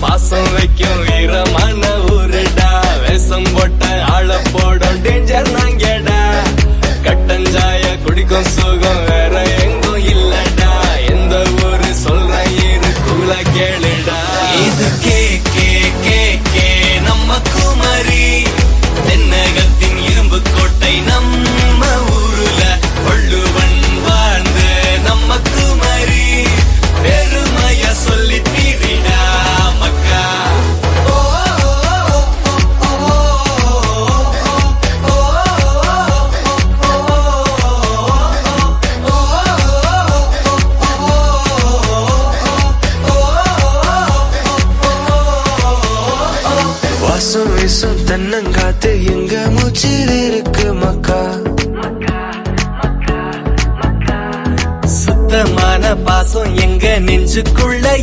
பாசம் வைக்கும் ஈரமான ஊருடா. வேஷம் போட்ட ஆள போடும் டேஞ்சர் நாங்கடா. கட்டஞ்சாய குடிக்கும் சுகம் வேற எங்கும் இல்லடா. எந்த ஊரு சொல்ற இரு கூல கேளுடா. இது கே கே கே கே நம்ம குமரி. தென்னகத்தின் இரும்பு கோட்டை நம்ம ஊருல. வள்ளுவன் வாழ்ந்த நம்ம குமரி. பெருமைய சொல்லி தீரிடா மக்கா. வாசம் வீசும் தென்னங்காத்து எங்க மூச்சில் இருக்கு மக்கா. சுத்தமான பாசம் எங்க நெஞ்சுக்குள்ள